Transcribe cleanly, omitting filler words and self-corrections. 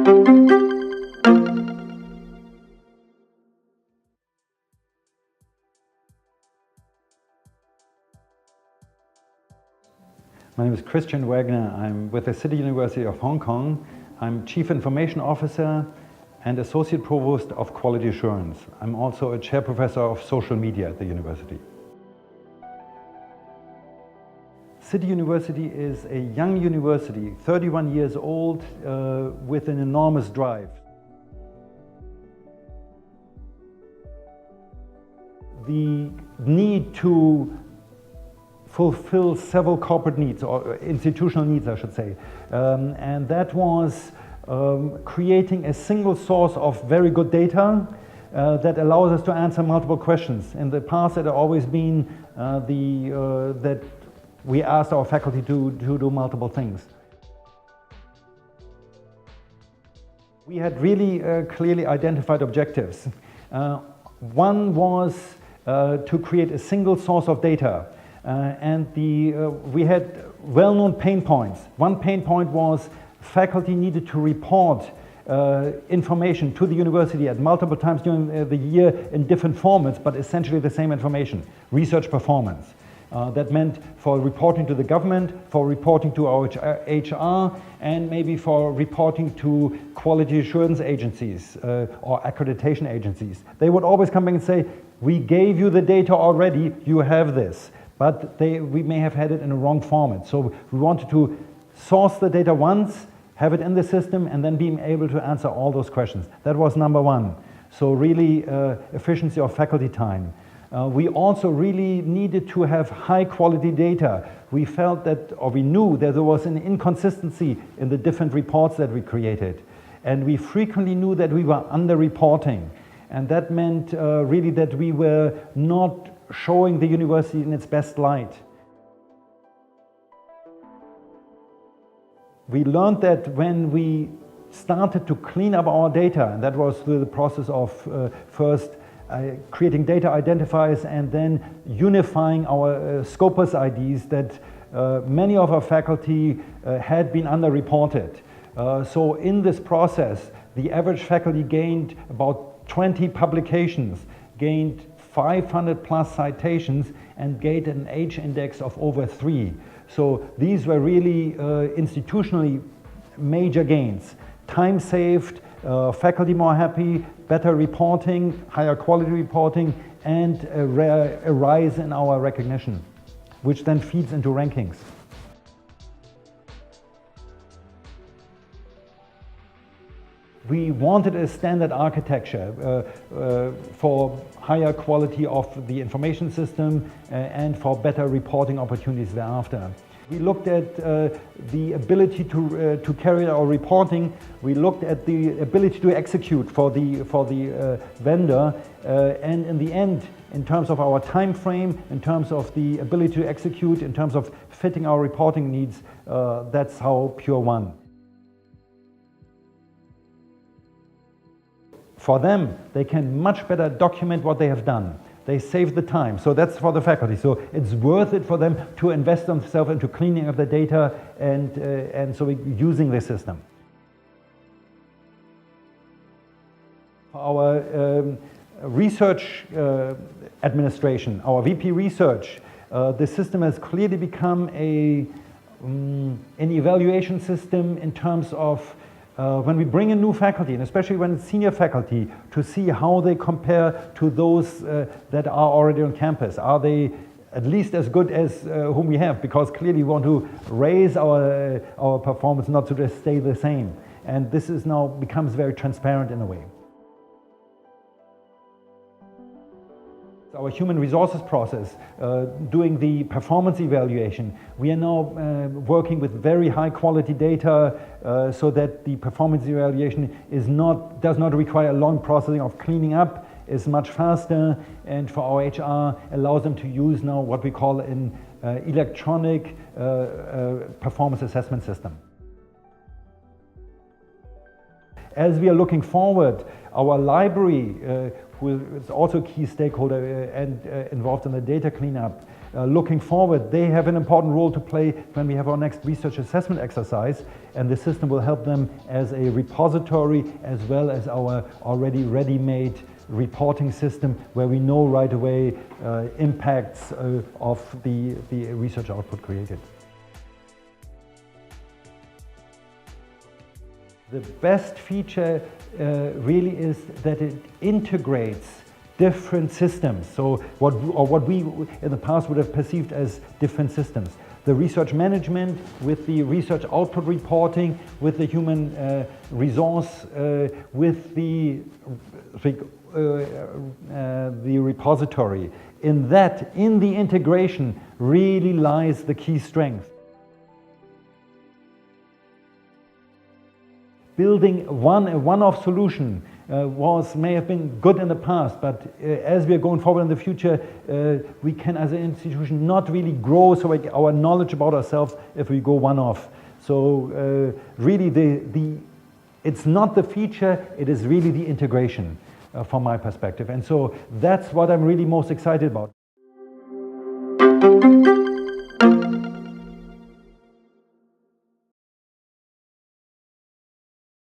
My name is Wagner. I'm with the City University of Hong Kong. I'm Chief Information Officer and Associate Provost of Quality Assurance. I'm also a Chair Professor of Social Media at the university. City University is a young university, 31 years old, with an enormous drive. The need to fulfill several corporate needs, or institutional needs, I should say. And that was creating a single source of very good data that allows us to answer multiple questions. In the past, it had always been that we asked our faculty to do multiple things. We had really clearly identified objectives. One was to create a single source of data. And we had well-known pain points. One pain point was faculty needed to report information to the university at multiple times during the year in different formats, but essentially the same information, research performance. That meant for reporting to the government, for reporting to our HR, and maybe for reporting to quality assurance agencies or accreditation agencies. They would always come back and say, we gave you the data already, you have this. But we may have had it in a wrong format. So we wanted to source the data once, have it in the system, and then being able to answer all those questions. That was number one. So really efficiency of faculty time. We also really needed to have high quality data. We felt that, or we knew that there was an inconsistency in the different reports that we created. And we frequently knew that we were under-reporting. And that meant really that we were not showing the university in its best light. We learned that when we started to clean up our data, and that was through the process of first creating data identifiers and then unifying our Scopus IDs, that many of our faculty had been underreported. So in this process, the average faculty gained about 20 publications, gained 500 plus citations, and gained an H index of over 3. So these were really institutionally major gains. Time saved, faculty more happy, better reporting, higher quality reporting, and a rise in our recognition, which then feeds into rankings. We wanted a standard architecture for higher quality of the information system and for better reporting opportunities thereafter. We looked at the ability to carry our reporting. We looked at the ability to execute for the vendor, and in the end, in terms of our time frame, in terms of the ability to execute, in terms of fitting our reporting needs, that's how Pure won. For them, they can much better document what they have done. They save the time, so that's for the faculty. So it's worth it for them to invest themselves into cleaning up the data and so using the system. For our research administration, our VP research, the system has clearly become an evaluation system in terms of when we bring in new faculty, and especially when it's senior faculty, to see how they compare to those that are already on campus. Are they at least as good as whom we have? Because clearly we want to raise our performance, not to just stay the same. And this is now becomes very transparent in a way. Our human resources process, doing the performance evaluation, we are now working with very high quality data so that the performance evaluation does not require a long processing of cleaning up, is much faster, and for our HR allows them to use now what we call an electronic performance assessment system. As we are looking forward, our library, who is also a key stakeholder and involved in the data cleanup, looking forward, they have an important role to play when we have our next research assessment exercise, and the system will help them as a repository as well as our already ready-made reporting system where we know right away impacts of the research output created. The best feature really is that it integrates different systems. So what we in the past would have perceived as different systems. The research management with the research output reporting, with the human resource, with the repository. In the integration really lies the key strength. Building a one-off solution may have been good in the past, but as we are going forward in the future, we can as an institution not really grow our knowledge about ourselves if we go one-off. So really it's not the feature, it is really the integration from my perspective. And so that's what I'm really most excited about.